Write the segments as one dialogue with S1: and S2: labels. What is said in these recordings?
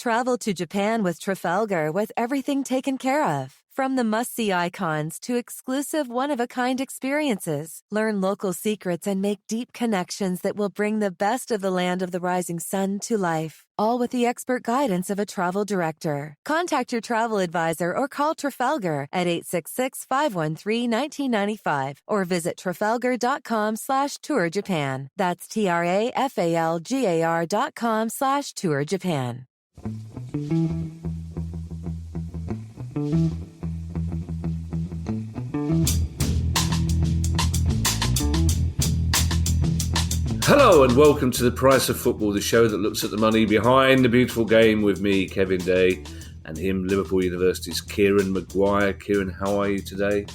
S1: Travel to Japan with Trafalgar with everything taken care of. From the must-see icons to exclusive one-of-a-kind experiences, learn local secrets and make deep connections that will bring the best of the Land of the Rising Sun to life. All with the expert guidance of a travel director. Contact your travel advisor or call Trafalgar at 866-513-1995 or visit trafalgar.com/tour Japan. That's TRAFALGAR.com/tour Japan.
S2: Hello and welcome to The Price of Football, the show that looks at the money behind the beautiful game with me, Kevin Day, and him, Liverpool University's Kieran Maguire. Kieran, how are you today?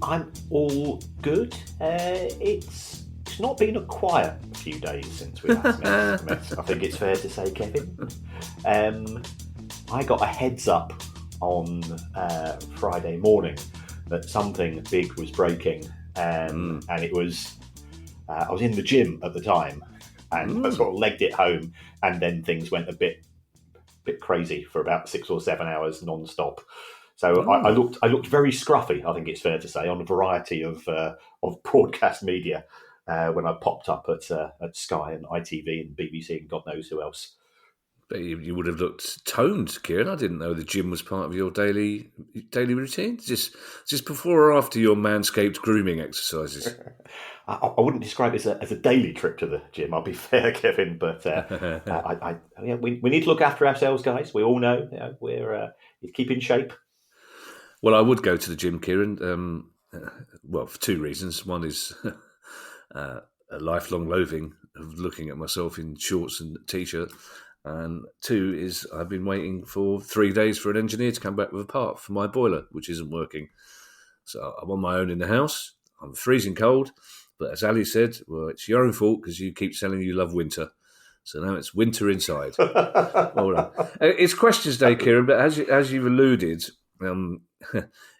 S3: I'm all good. It's not been a quiet few days since we last met. I think it's fair to say, Kevin. I got a heads up on Friday morning that something big was breaking, and it was... I was in the gym at the time, and I sort of legged it home, and then things went a bit crazy for about 6 or 7 hours non-stop. So I looked very scruffy, I think it's fair to say, on a variety of broadcast media when I popped up at Sky and ITV and BBC and God knows who else.
S2: But you would have looked toned, Kieran. I didn't know the gym was part of your daily routine. Just before or after your manscaped grooming exercises.
S3: I wouldn't describe it as a daily trip to the gym. I'll be fair, Kevin, but we need to look after ourselves, guys. We all know, we're keep in shape.
S2: Well, I would go to the gym, Kieran. For two reasons. One is a lifelong loathing of looking at myself in shorts and t-shirt. And two is I've been waiting for 3 days for an engineer to come back with a part for my boiler, which isn't working. So I'm on my own in the house. I'm freezing cold. But as Ali said, well, it's your own fault because you keep saying you love winter. So now it's winter inside. Well done. It's questions day, Kieran, but as you've alluded,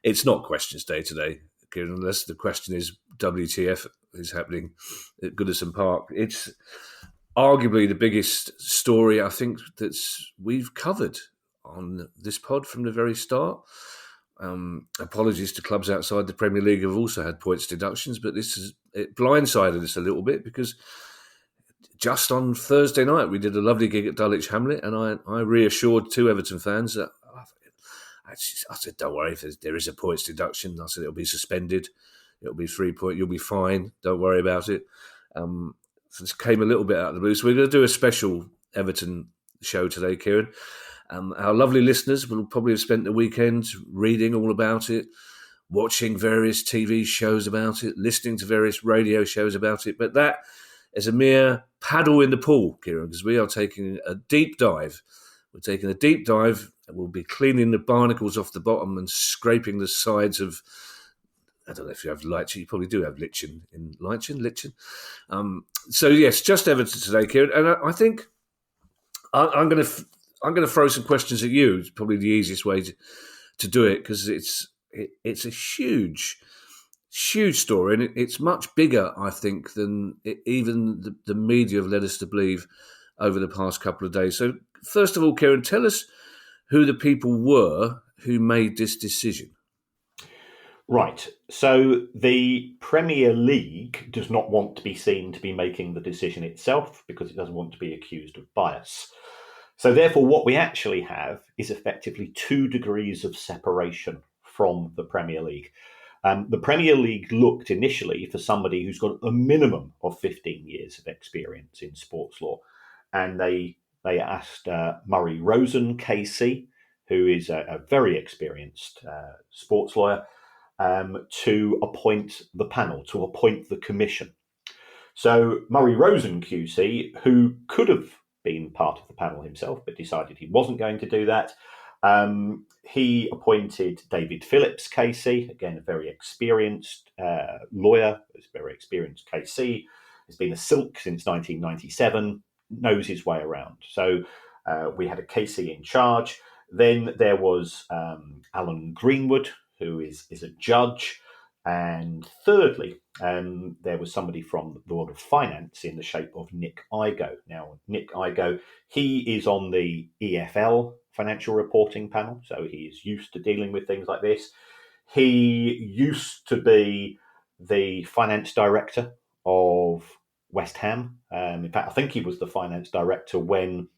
S2: it's not questions day today, Kieran, unless the question is WTF is happening at Goodison Park. It's arguably the biggest story I think that we've covered on this pod from the very start. Apologies to clubs outside the Premier League who have also had points deductions, but it blindsided us a little bit because just on Thursday night we did a lovely gig at Dulwich Hamlet, and I reassured two Everton fans that I said, don't worry, if there is a points deduction, I said it'll be suspended, it'll be 3 point, you'll be fine, don't worry about it. So this came a little bit out of the blue. So we're going to do a special Everton show today, Kieran. Our lovely listeners will probably have spent the weekend reading all about it, watching various TV shows about it, listening to various radio shows about it. But that is a mere paddle in the pool, Kieran, because we are taking a deep dive. We're taking a deep dive and we'll be cleaning the barnacles off the bottom and scraping the sides of... I don't know if you have lichen. You probably do have lichen. So yes, just Everton today, Kieran. And I think I'm going to throw some questions at you. It's probably the easiest way to do it because it's a huge story, and it's much bigger, I think, than even the media have led us to believe over the past couple of days. So first of all, Kieran, tell us who the people were who made this decision.
S3: Right. So the Premier League does not want to be seen to be making the decision itself because it doesn't want to be accused of bias. So therefore, what we actually have is effectively 2 degrees of separation from the Premier League. The Premier League looked initially for somebody who's got a minimum of 15 years of experience in sports law. And they asked Murray Rosen, KC, who is a very experienced sports lawyer, to appoint the panel, to appoint the commission. So Murray Rosen QC, who could have been part of the panel himself, but decided he wasn't going to do that, he appointed David Phillips KC, again, a very experienced lawyer, a very experienced KC, has been a silk since 1997, knows his way around. So we had a KC in charge. Then there was Alan Greenwood, who is a judge, And thirdly, there was somebody from the world of finance in the shape of Nick Igo. Now, Nick Igo, he is on the EFL financial reporting panel, so he is used to dealing with things like this. He used to be the finance director of West Ham. In fact, I think he was the finance director when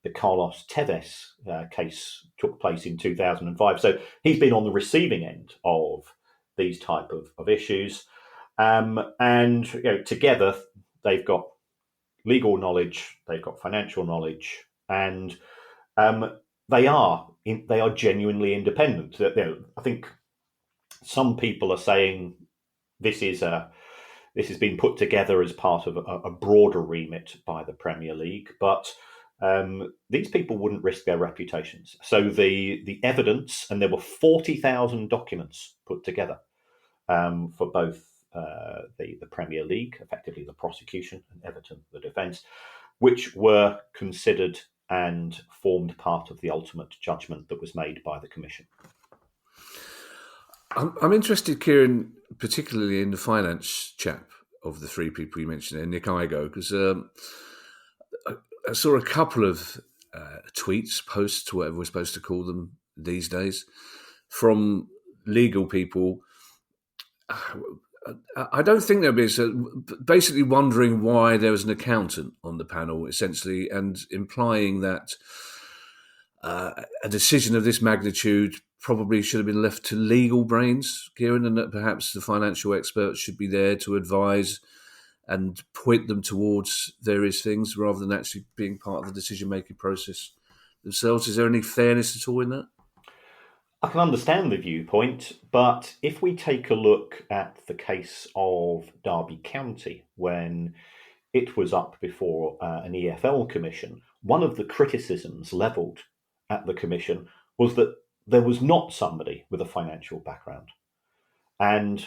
S3: the Carlos Tevez case took place in 2005. So he's been on the receiving end of these type of issues. And together they've got legal knowledge, they've got financial knowledge, and they are genuinely independent. I think some people are saying this has been put together as part of a broader remit by the Premier League, but these people wouldn't risk their reputations. So the evidence, and there were 40,000 documents put together for both the Premier League, effectively the prosecution, and Everton, the defence, which were considered and formed part of the ultimate judgment that was made by the Commission.
S2: I'm interested, Kieran, particularly in the finance chap of the three people you mentioned there, Nick Igo, because I saw a couple of tweets, posts, whatever we're supposed to call them these days, from legal people. I don't think there'll be basically wondering why there was an accountant on the panel, essentially, and implying that a decision of this magnitude probably should have been left to legal brains, Kieran, and that perhaps the financial experts should be there to advise and point them towards various things rather than actually being part of the decision-making process themselves. Is there any fairness at all in that?
S3: I can understand the viewpoint, but if we take a look at the case of Derby County, when it was up before an EFL commission, one of the criticisms levelled at the commission was that there was not somebody with a financial background. And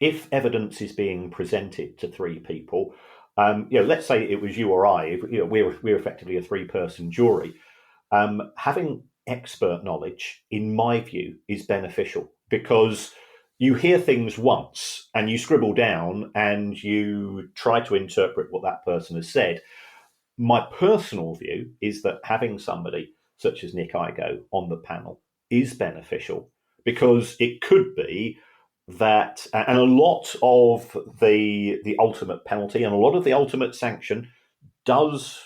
S3: if evidence is being presented to three people, let's say it was you or I, we're effectively a three-person jury, having expert knowledge, in my view, is beneficial because you hear things once and you scribble down and you try to interpret what that person has said. My personal view is that having somebody such as Nick Igo on the panel is beneficial because it could be that, and a lot of the ultimate penalty and a lot of the ultimate sanction does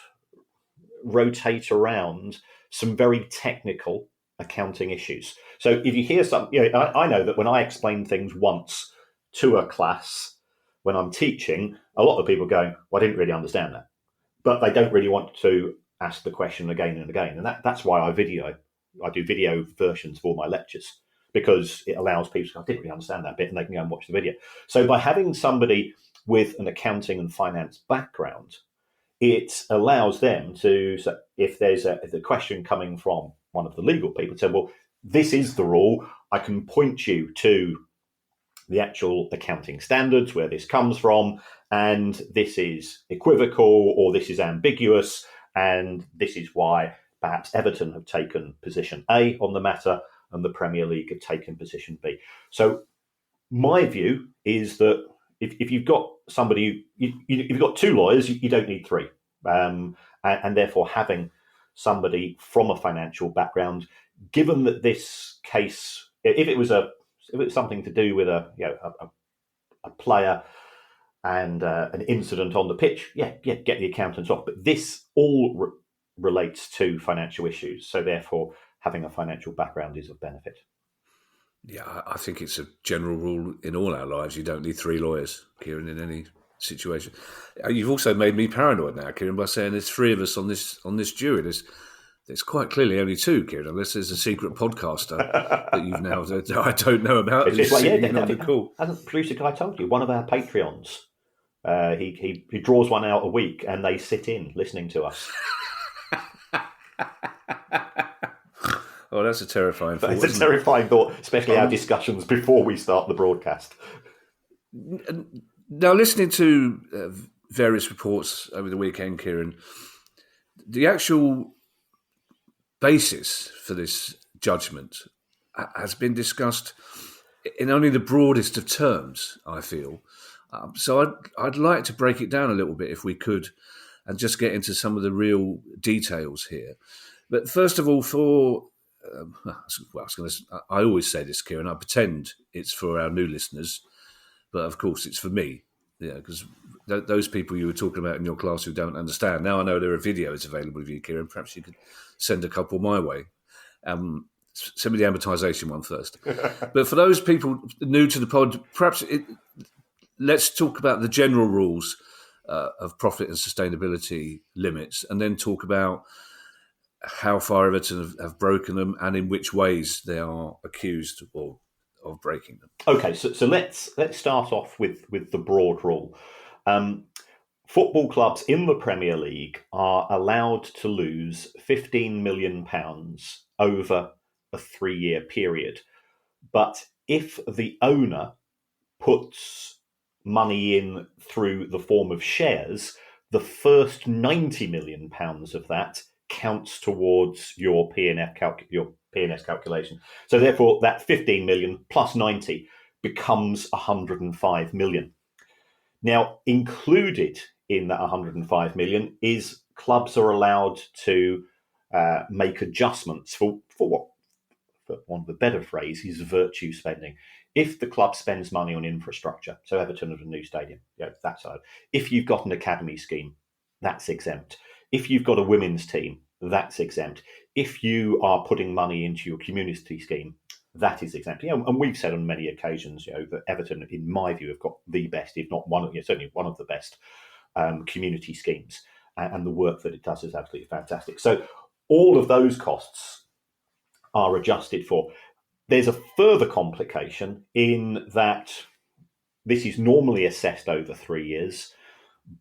S3: rotate around some very technical accounting issues. So if you hear something, I know that when I explain things once to a class when I'm teaching, a lot of people go, well, I didn't really understand that. But they don't really want to ask the question again and again. And that's why I do video versions of all my lectures, because it allows people to go, I didn't really understand that bit, and they can go and watch the video. So by having somebody with an accounting and finance background, it allows them to, so if there's a question coming from one of the legal people, say, well, this is the rule. I can point you to the actual accounting standards where this comes from, and this is equivocal or this is ambiguous, and this is why perhaps Everton have taken position A on the matter and the Premier League have taken position B. So my view is that if you've got somebody, if you've got two lawyers, you don't need three. And therefore having somebody from a financial background, given that this case, if it was something to do with a player and an incident on the pitch, get the accountants off. But this all relates to financial issues, so therefore having a financial background is of benefit.
S2: Yeah, I think it's a general rule in all our lives. You don't need three lawyers, Kieran, in any situation. You've also made me paranoid now, Kieran, by saying there's three of us on this jury. There's quite clearly only two, Kieran, unless there's a secret podcaster that you've now I don't know about.
S3: It's like, on the call. Hasn't producer guy told you? One of our Patreons, he draws one out a week, and they sit in listening to us.
S2: Oh, that's a terrifying thought.
S3: It's a terrifying thought, especially our discussions before we start the broadcast.
S2: Now, listening to various reports over the weekend, Kieran, the actual basis for this judgment has been discussed in only the broadest of terms, I feel. So I'd like to break it down a little bit if we could, and just get into some of the real details here. But first of all, I always say this, Kieran. I pretend it's for our new listeners, but of course it's for me. Yeah, because those people you were talking about in your class who don't understand. Now I know there are videos available of you, Kieran. Perhaps you could send a couple my way. Send me the amortization one first. But for those people new to the pod, let's talk about the general rules of profit and sustainability limits, and then talk about how far Everton have broken them and in which ways they are accused of breaking them.
S3: Okay, so let's start off with the broad rule. Football clubs in the Premier League are allowed to lose £15 million over a 3-year period. But if the owner puts money in through the form of shares, the first £90 million of that counts towards your P&S calculation. So therefore, that 15 million plus 90 becomes 105 million. Now, included in that 105 million is clubs are allowed to make adjustments for what, for one of the better phrase, is virtue spending. If the club spends money on infrastructure, so Everton has a new stadium, that's allowed. If you've got an academy scheme, that's exempt. If you've got a women's team, that's exempt. If you are putting money into your community scheme, that is exempt. And we've said on many occasions, that Everton, in my view, have got the best, if not certainly one of the best community schemes, and the work that it does is absolutely fantastic. So all of those costs are adjusted for. There's a further complication in that this is normally assessed over 3 years,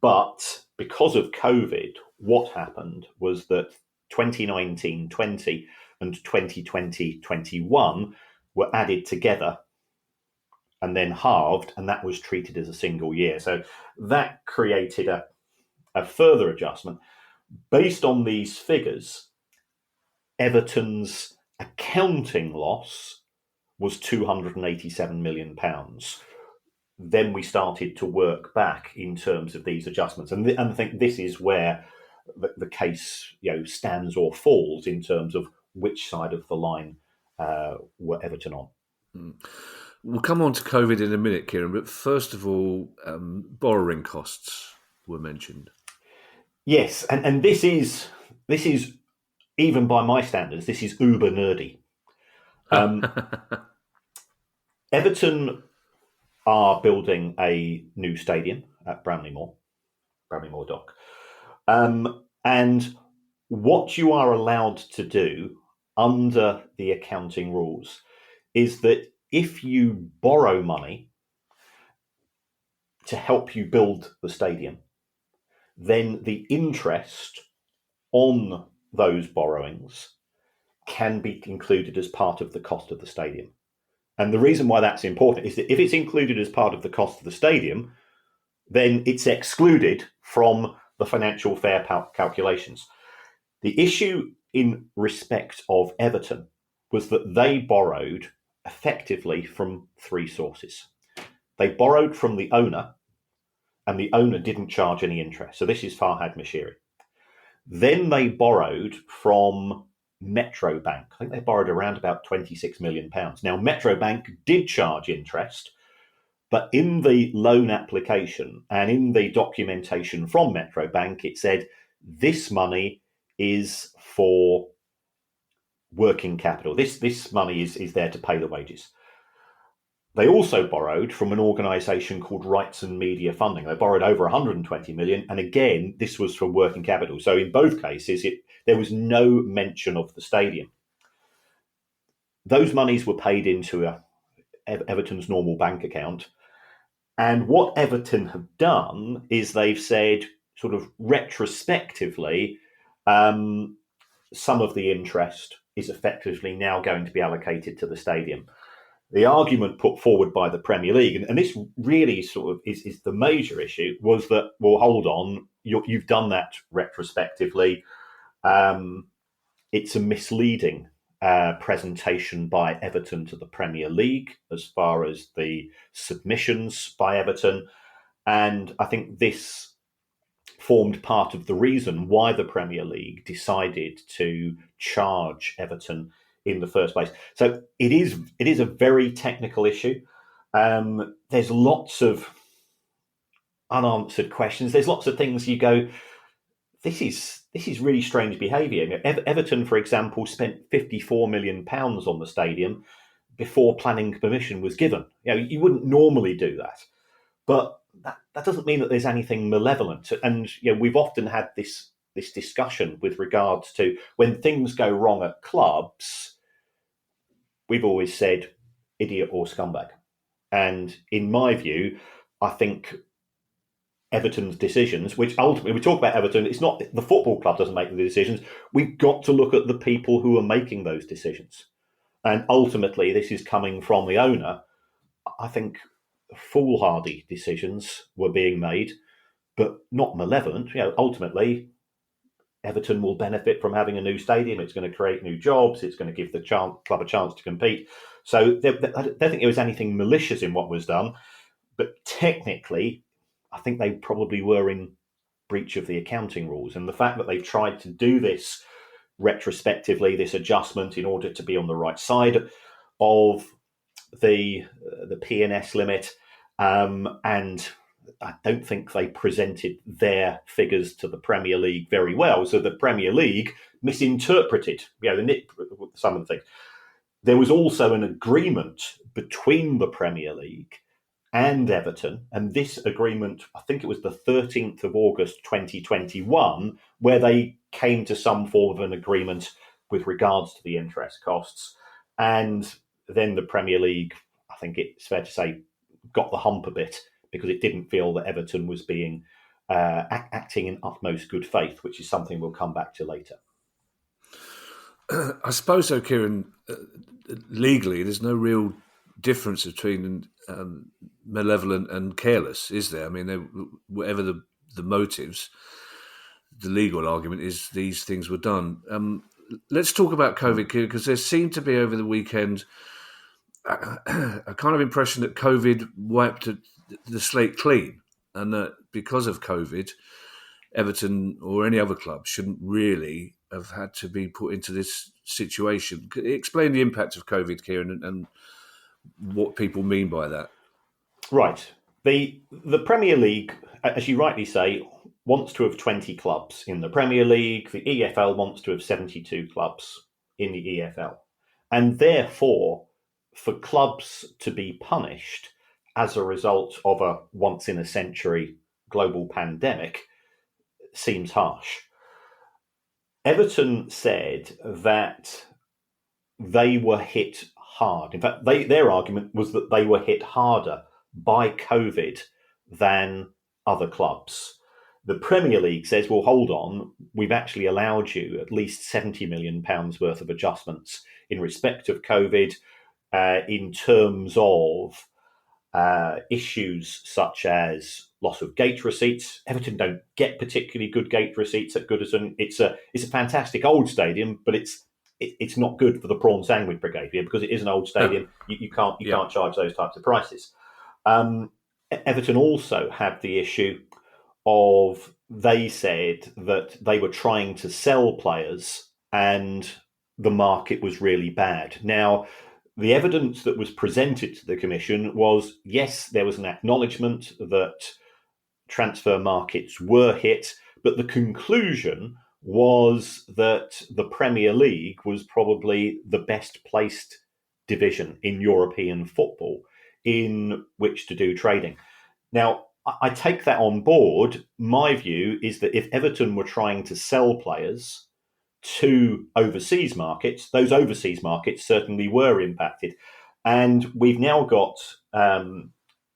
S3: but because of COVID, what happened was that 2019-20 and 2020-21 were added together and then halved, and that was treated as a single year. So that created a further adjustment. Based on these figures, Everton's accounting loss was £287 million. Then we started to work back in terms of these adjustments. And I think this is where the case stands or falls in terms of which side of the line were Everton on.
S2: We'll come on to COVID in a minute, Kieran, but first of all, borrowing costs were mentioned.
S3: Yes, and this is even by my standards, this is uber nerdy. Everton are building a new stadium at Bramley Moor Dock. And what you are allowed to do under the accounting rules is that if you borrow money to help you build the stadium, then the interest on those borrowings can be included as part of the cost of the stadium. And the reason why that's important is that if it's included as part of the cost of the stadium, then it's excluded from the financial fair calculations. The issue in respect of Everton was that they borrowed effectively from 3 sources. They borrowed from the owner, and the owner didn't charge any interest. So this is Farhad Mashiri. Then they borrowed from Metro Bank. I think they borrowed around about £26 million. Now, Metro Bank did charge interest, but in the loan application and in the documentation from Metro Bank, it said this money is for working capital. This money is there to pay the wages. They also borrowed from an organisation called Rights and Media Funding. They borrowed over 120 million. And again, this was for working capital. So in both cases, there was no mention of the stadium. Those monies were paid into Everton's normal bank account. And what Everton have done is they've said, sort of retrospectively, some of the interest is effectively now going to be allocated to the stadium. The argument put forward by the Premier League, and this really sort of is the major issue, was that, well, hold on, you've done that retrospectively. It's a misleading presentation by Everton to the Premier League, as far as the submissions by Everton. And I think this formed part of the reason why the Premier League decided to charge Everton in the first place. So it is a very technical issue. There's lots of unanswered questions. There's lots of things you go, this is really strange behaviour. Everton, for example, spent £54 million on the stadium before planning permission was given. You wouldn't normally do that, but that doesn't mean that there's anything malevolent. And we've often had this discussion with regards to when things go wrong at clubs. We've always said idiot or scumbag, and in my view, I think Everton's decisions, which ultimately we talk about Everton, it's not the football club doesn't make the decisions. We've got to look at the people who are making those decisions, and ultimately, this is coming from the owner. I think foolhardy decisions were being made, but not malevolent. Ultimately, Everton will benefit from having a new stadium. It's going to create new jobs. It's going to give the club a chance to compete. So I don't think there was anything malicious in what was done, but technically, I think they probably were in breach of the accounting rules. And the fact that they've tried to do this retrospectively, this adjustment, in order to be on the right side of the P&S limit, and I don't think they presented their figures to the Premier League very well. So the Premier League misinterpreted some of the things. There was also an agreement between the Premier League and Everton, and this agreement, I think it was the 13th of August 2021, where they came to some form of an agreement with regards to the interest costs. And then the Premier League, I think it's fair to say, got the hump a bit because it didn't feel that Everton was being acting in utmost good faith, which is something we'll come back to later.
S2: I suppose so, Kieran. Legally, there's no real difference between malevolent and careless, is there? I mean, whatever the motives, the legal argument is these things were done. Let's talk about COVID, Kieran, because there seemed to be over the weekend a kind of impression that COVID wiped the slate clean, and that because of COVID, Everton or any other club shouldn't really have had to be put into this situation. Explain the impact of COVID, Kieran, and what people mean by that.
S3: Right. The Premier League, as you rightly say, wants to have 20 clubs in the Premier League. The EFL wants to have 72 clubs in the EFL. And therefore, for clubs to be punished as a result of a once-in-a-century global pandemic seems harsh. Everton said that they were hit hard. In fact, their argument was that they were hit harder by COVID than other clubs. The Premier League says, well, hold on, we've actually allowed you at least £70 million worth of adjustments in respect of COVID in terms of issues such as loss of gate receipts. Everton don't get particularly good gate receipts at Goodison. It's a fantastic old stadium, but it's not good for the prawn sandwich brigade because it is an old stadium. You can't charge those types of prices. Everton also had the issue of, they said that they were trying to sell players and the market was really bad. Now, the evidence that was presented to the Commission was, yes, there was an acknowledgement that transfer markets were hit, but the conclusion was that the Premier League was probably the best placed division in European football in which to do trading. Now, I take that on board. My view is that if Everton were trying to sell players to overseas markets, those overseas markets certainly were impacted. And we've now got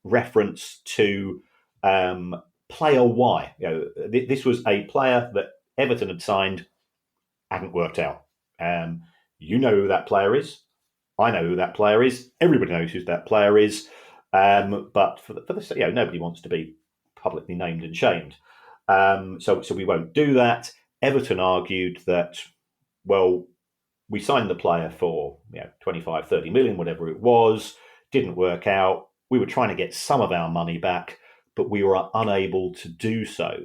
S3: reference to player Y. This was a player that Everton had signed, hadn't worked out. You know who that player is. I know who that player is. Everybody knows who that player is. But for the nobody wants to be publicly named and shamed. So we won't do that. Everton argued that, well, we signed the player for 25, 30 million, whatever it was, didn't work out. We were trying to get some of our money back, but we were unable to do so.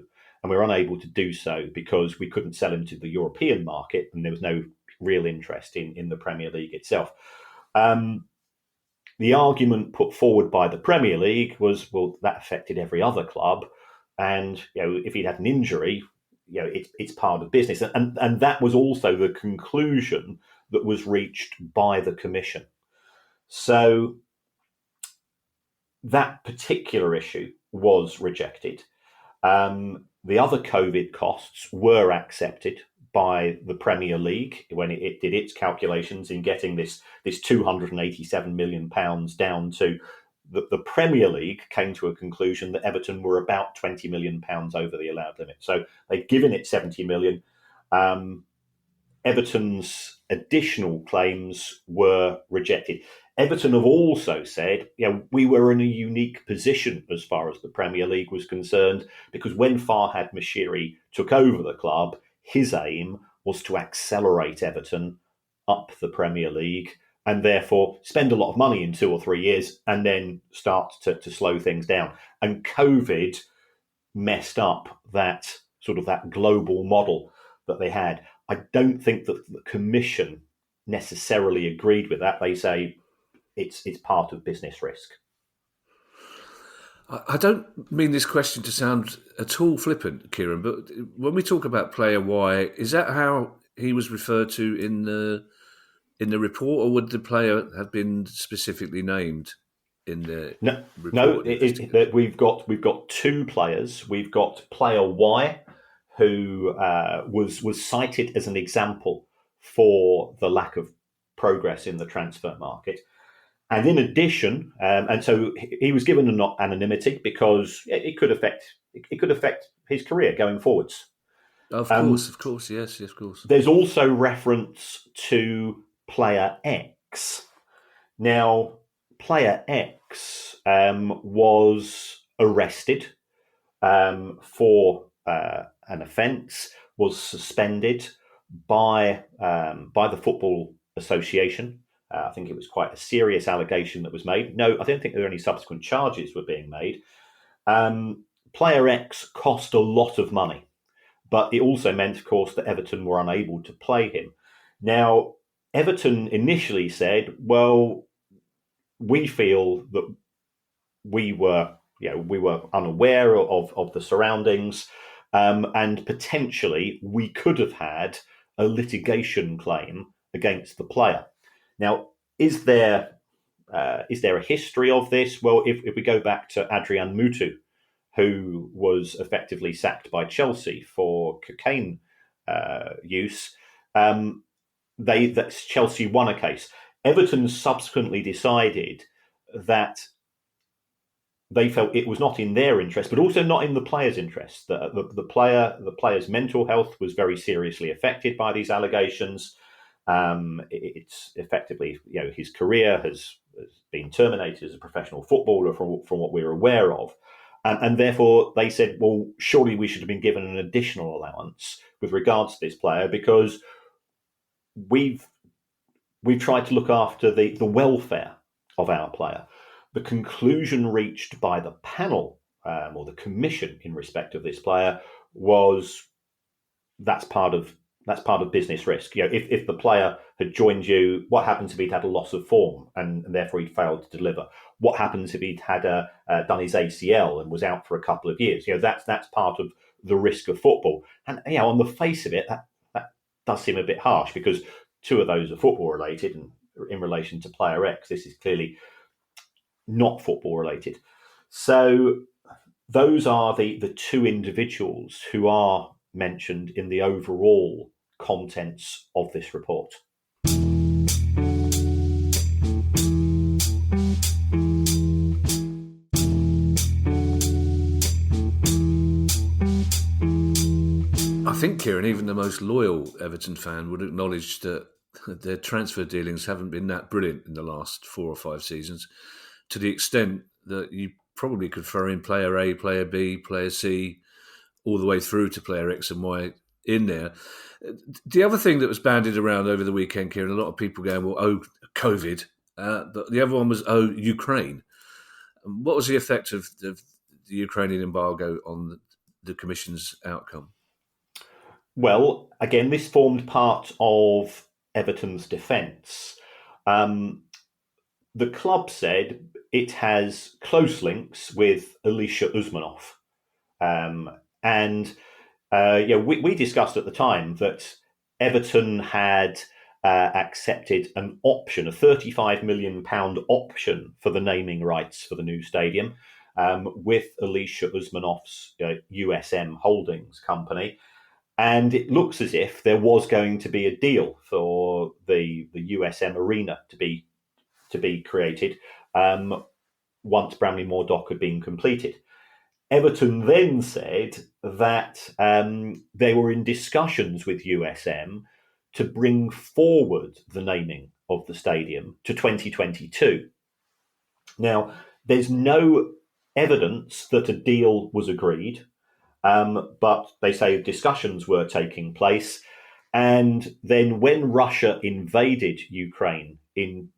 S3: And we were unable to do so because we couldn't sell him to the European market, and there was no real interest in the Premier League itself. The argument put forward by the Premier League was, well, that affected every other club, and if he'd had an injury, it's part of business, and that was also the conclusion that was reached by the Commission. So that particular issue was rejected. The other COVID costs were accepted by the Premier League when it did its calculations in getting this £287 million down to the Premier League came to a conclusion that Everton were about £20 million over the allowed limit. So they'd given it 70 million. Everton's additional claims were rejected. Everton have also said, we were in a unique position as far as the Premier League was concerned, because when Farhad Moshiri took over the club, his aim was to accelerate Everton up the Premier League and therefore spend a lot of money in 2 or 3 years and then start to slow things down. And COVID messed up that global model that they had. I don't think that the Commission necessarily agreed with that. They say it's part of business risk.
S2: I don't mean this question to sound at all flippant, Kieran, but when we talk about player Y, is that how he was referred to in the report, or would the player have been specifically named in the report?
S3: No. We've got 2 players. We've got player Y, who was cited as an example for the lack of progress in the transfer market. And in addition, and so he was given anonymity because it could affect his career going forwards.
S2: Of course, yes, of course.
S3: There's also reference to player X. Now, player X was arrested for an offence, was suspended by the Football Association. I think it was quite a serious allegation that was made. No, I don't think there were any subsequent charges were being made. Player X cost a lot of money, but it also meant, of course, that Everton were unable to play him. Now, Everton initially said, well, we feel that we were unaware of the surroundings, and potentially we could have had a litigation claim against the player. Now, is there a history of this? Well, if we go back to Adrian Mutu, who was effectively sacked by Chelsea for cocaine use, Chelsea won a case. Everton subsequently decided that they felt it was not in their interest, but also not in the player's interest. The player's mental health was very seriously affected by these allegations. It's effectively, his career has been terminated as a professional footballer from what we're aware of. And therefore they said, well, surely we should have been given an additional allowance with regards to this player, because we've tried to look after the welfare of our player. The conclusion reached by the panel or the commission in respect of this player was that's part of business risk. If the player had joined you, what happens if he'd had a loss of form and therefore he failed to deliver? What happens if he'd had done his ACL and was out for a couple of years? That's part of the risk of football. And on the face of it, that does seem a bit harsh, because 2 of those are football related, and in relation to player X, this is clearly not football related. So those are the 2 individuals who are mentioned in the overall contents of this report.
S2: I think, Kieran, even the most loyal Everton fan would acknowledge that their transfer dealings haven't been that brilliant in the last 4 or 5 seasons, to the extent that you probably could throw in player A, player B, player C, all the way through to player X and Y in there. The other thing that was bandied around over the weekend, Kieran, a lot of people going, well, oh, COVID. But the other one was, oh, Ukraine. What was the effect of the Ukrainian embargo on the Commission's outcome?
S3: Well, again, this formed part of Everton's defence. The club said it has close links with Alisher Usmanov. We discussed at the time that Everton had accepted an option, a £35 million option for the naming rights for the new stadium with Alisher Usmanov's USM Holdings company. And it looks as if there was going to be a deal for the USM Arena to be created once Bramley Moore Dock had been completed. Everton then said that they were in discussions with USM to bring forward the naming of the stadium to 2022. Now, there's no evidence that a deal was agreed, but they say discussions were taking place. And then when Russia invaded Ukraine in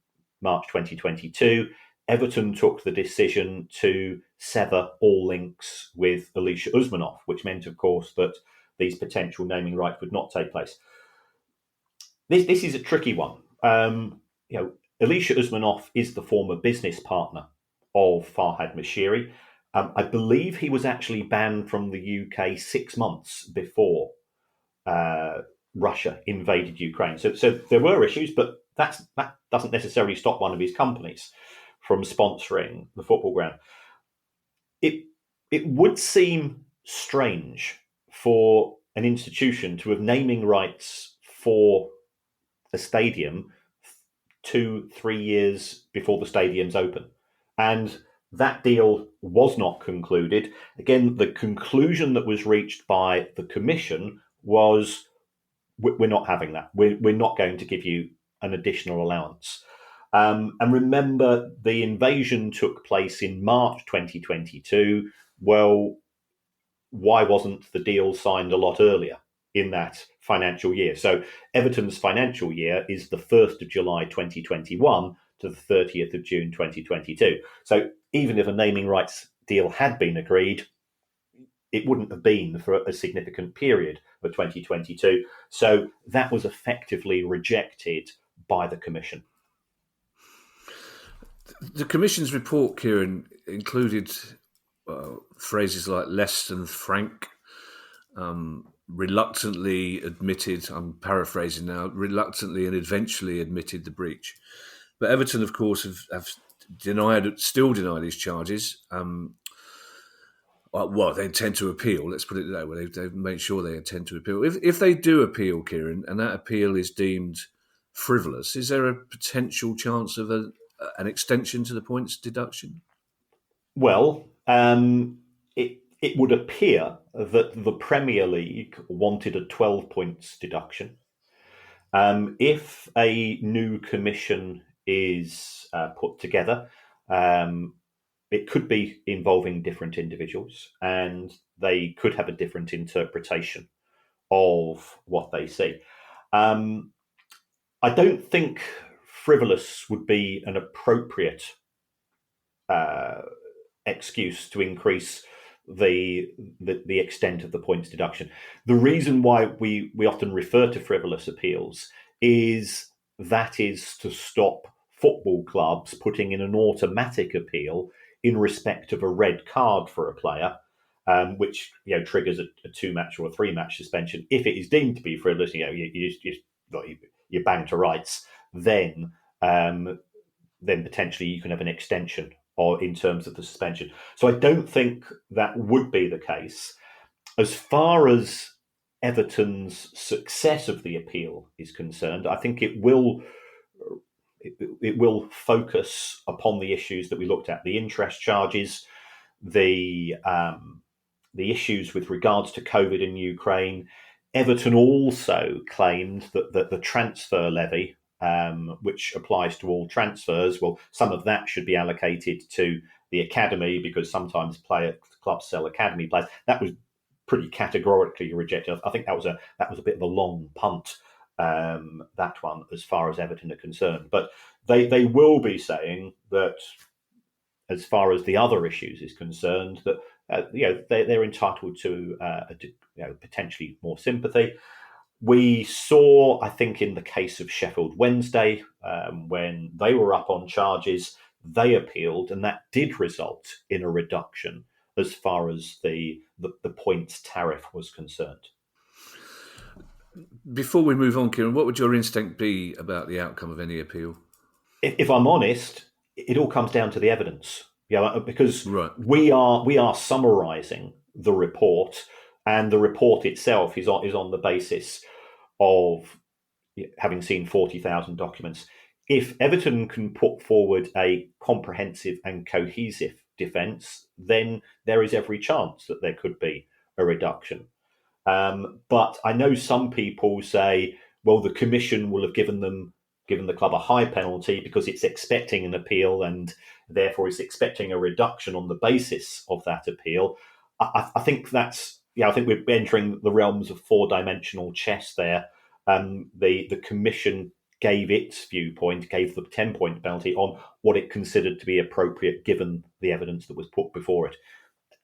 S3: March 2022, Everton took the decision to sever all links with Alisher Usmanov, which meant, of course, that these potential naming rights would not take place. This is a tricky one. Alisher Usmanov is the former business partner of Farhad Moshiri. I believe he was actually banned from the UK 6 months before Russia invaded Ukraine. So there were issues, but that doesn't necessarily stop one of his companies from sponsoring the football ground. It would seem strange for an institution to have naming rights for a stadium 2-3 years before the stadium's open. And that deal was not concluded. Again, the conclusion that was reached by the Commission was, we're not having that. We're not going to give you an additional allowance. And remember, the invasion took place in March 2022. Well, why wasn't the deal signed a lot earlier in that financial year? So Everton's financial year is the 1st of July 2021 to the 30th of June 2022. So even if a naming rights deal had been agreed, it wouldn't have been for a significant period of 2022. So that was effectively rejected by the Commission.
S2: The Commission's report, Kieran, included phrases like less than frank, reluctantly admitted, I'm paraphrasing now, reluctantly and eventually admitted the breach. But Everton, of course, have still denied these charges. They intend to appeal. Let's put it that way. They've made sure they intend to appeal. If they do appeal, Kieran, and that appeal is deemed frivolous, is there a potential chance of an extension to the points deduction?
S3: Well, it would appear that the Premier League wanted a 12 points deduction. If a new commission is put together, it could be involving different individuals, and they could have a different interpretation of what they see. I don't think frivolous would be an appropriate excuse to increase the extent of the points deduction. The reason why we often refer to frivolous appeals is to stop football clubs putting in an automatic appeal in respect of a red card for a player, which triggers a 2-match or a 3-match suspension. If it is deemed to be frivolous, you bang to rights, then potentially you can have an extension or in terms of the suspension. So I don't think that would be the case. As far as Everton's success of the appeal is concerned, I think it will focus upon the issues that we looked at: the interest charges, the issues with regards to COVID in Ukraine. Everton also claimed that the transfer levy, which applies to all transfers, well, some of that should be allocated to the academy, because sometimes clubs sell academy players. That was pretty categorically rejected. I think that was a bit of a long punt, that one, as far as Everton are concerned. But they will be saying that, as far as the other issues is concerned, that they're entitled to potentially more sympathy. We saw, I think, in the case of Sheffield Wednesday, when they were up on charges, they appealed, and that did result in a reduction as far as the points tariff was concerned.
S2: Before we move on, Kieran, what would your instinct be about the outcome of any appeal?
S3: If I'm honest, it all comes down to the evidence. Because
S2: Right.
S3: we are summarising the report, and the report itself is on the basis of having seen 40,000 documents. If Everton can put forward a comprehensive and cohesive defence, then there is every chance that there could be a reduction. But I know some people say, well, the commission will have given the club a high penalty because it's expecting an appeal and therefore it's expecting a reduction on the basis of that appeal. I think I think we're entering the realms of four-dimensional chess there. The commission gave its viewpoint, gave the 10-point penalty on what it considered to be appropriate given the evidence that was put before it.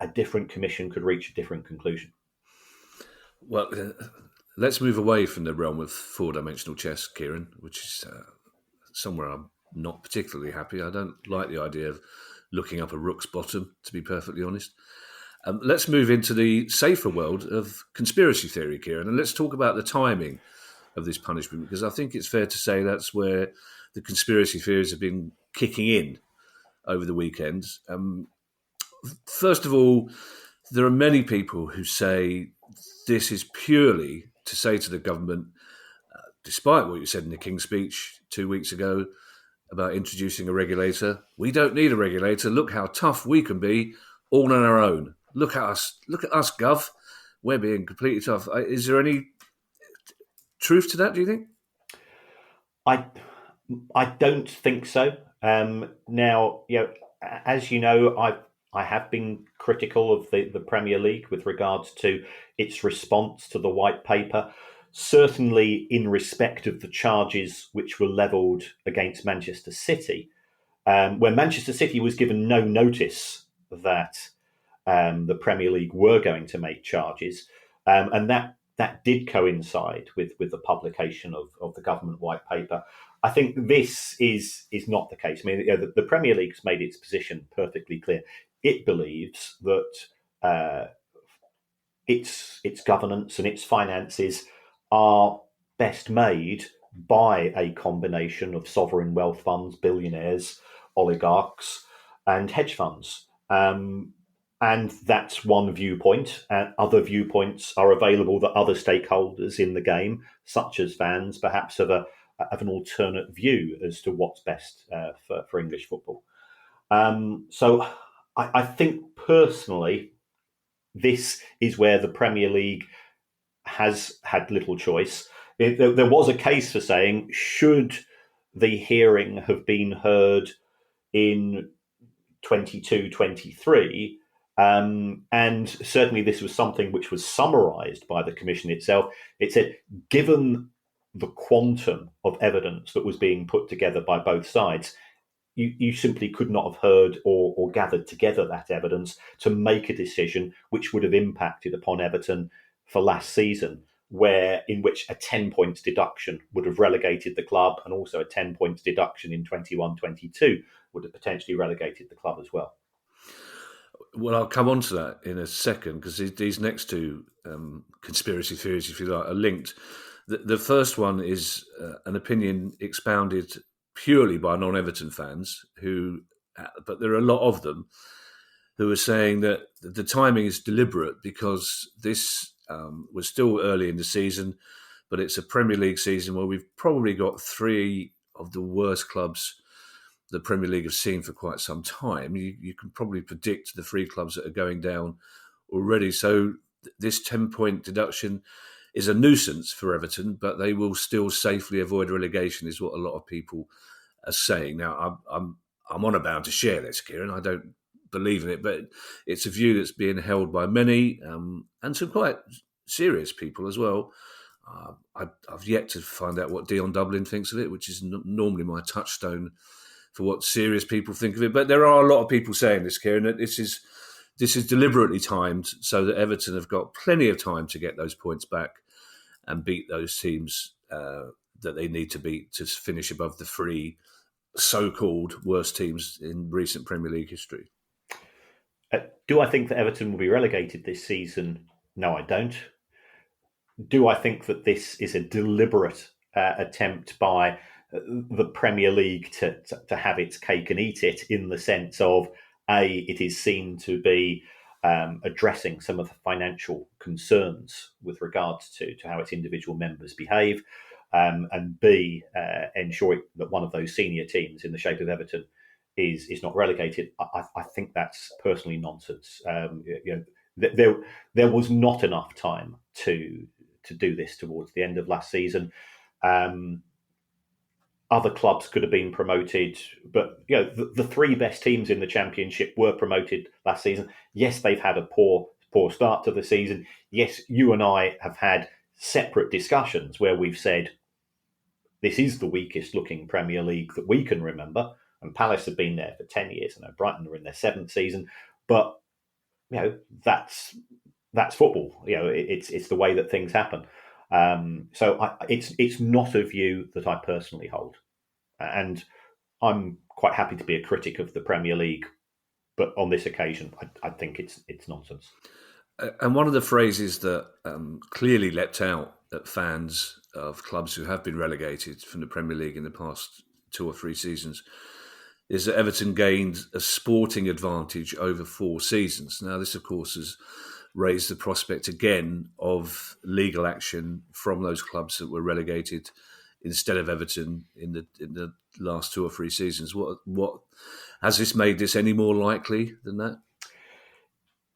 S3: A different commission could reach a different conclusion.
S2: Well, let's move away from the realm of four-dimensional chess, Kieran, which is somewhere I'm not particularly happy. I don't like the idea of looking up a rook's bottom, to be perfectly honest. Let's move into the safer world of conspiracy theory, Kieran, and let's talk about the timing of this punishment, because I think it's fair to say that's where the conspiracy theories have been kicking in over the weekend. First of all, there are many people who say this is purely to say to the government, despite what you said in the King's speech 2 weeks ago about introducing a regulator, we don't need a regulator. Look how tough we can be all on our own. Look at us, Gov. We're being completely tough. Is there any truth to that, do you think?
S3: I don't think so. Now, as you know, I have been critical of the Premier League with regards to its response to the white paper, certainly in respect of the charges which were levelled against Manchester City, where Manchester City was given no notice that the Premier League were going to make charges, and that did coincide with the publication of the government white paper. I think this is not the case. I mean, the Premier League's made its position perfectly clear. It believes that its governance and its finances are best made by a combination of sovereign wealth funds, billionaires, oligarchs, and hedge funds. And that's one viewpoint. And other viewpoints are available that other stakeholders in the game, such as fans, perhaps have an alternate view as to what's best for English football. So I think personally, this is where the Premier League has had little choice. There was a case for saying, should the hearing have been heard in 22-23, and certainly this was something which was summarised by the Commission itself. It said, given the quantum of evidence that was being put together by both sides, you simply could not have heard or gathered together that evidence to make a decision which would have impacted upon Everton for last season, in which a 10 points deduction would have relegated the club, and also a 10 points deduction in 21-22 would have potentially relegated the club as well.
S2: Well, I'll come on to that in a second, because these next two conspiracy theories, if you like, are linked. The first one is an opinion expounded purely by non-Everton fans, but there are a lot of them, who are saying that the timing is deliberate because this was still early in the season, but it's a Premier League season where we've probably got three of the worst clubs the Premier League has seen for quite some time. You can probably predict the three clubs that are going down already. So this 10-point deduction is a nuisance for Everton, but they will still safely avoid relegation, is what a lot of people are saying. Now, I'm on about to share this, Kieran. I don't believe in it, but it's a view that's being held by many and some quite serious people as well. I've yet to find out what Dion Dublin thinks of it, which is normally my touchstone for what serious people think of it. But there are a lot of people saying this, Kieran, that this is deliberately timed so that Everton have got plenty of time to get those points back and beat those teams that they need to beat to finish above the three so-called worst teams in recent Premier League history.
S3: Do I think that Everton will be relegated this season? No, I don't. Do I think that this is a deliberate attempt by the Premier League to have its cake and eat it, in the sense of, A, it is seen to be addressing some of the financial concerns with regards to how its individual members behave, and B, ensuring that one of those senior teams in the shape of Everton is not relegated? I think that's personally nonsense. There was not enough time to do this towards the end of last season. Other clubs could have been promoted, but the three best teams in the Championship were promoted last season. Yes, they've had a poor start to the season. Yes, you and I have had separate discussions where we've said this is the weakest looking Premier League that we can remember, and Palace have been there for 10 years. I know Brighton are in their 7th season, but that's football. It's the way that things happen. So it's not a view that I personally hold, and I'm quite happy to be a critic of the Premier League, but on this occasion, I think it's nonsense.
S2: And one of the phrases that clearly leapt out at fans of clubs who have been relegated from the Premier League in the past 2 or 3 seasons is that Everton gained a sporting advantage over 4 seasons. Now, this, of course, has raised the prospect again of legal action from those clubs that were relegated instead of Everton in the last 2 or 3 seasons. What has this made this any more likely than that?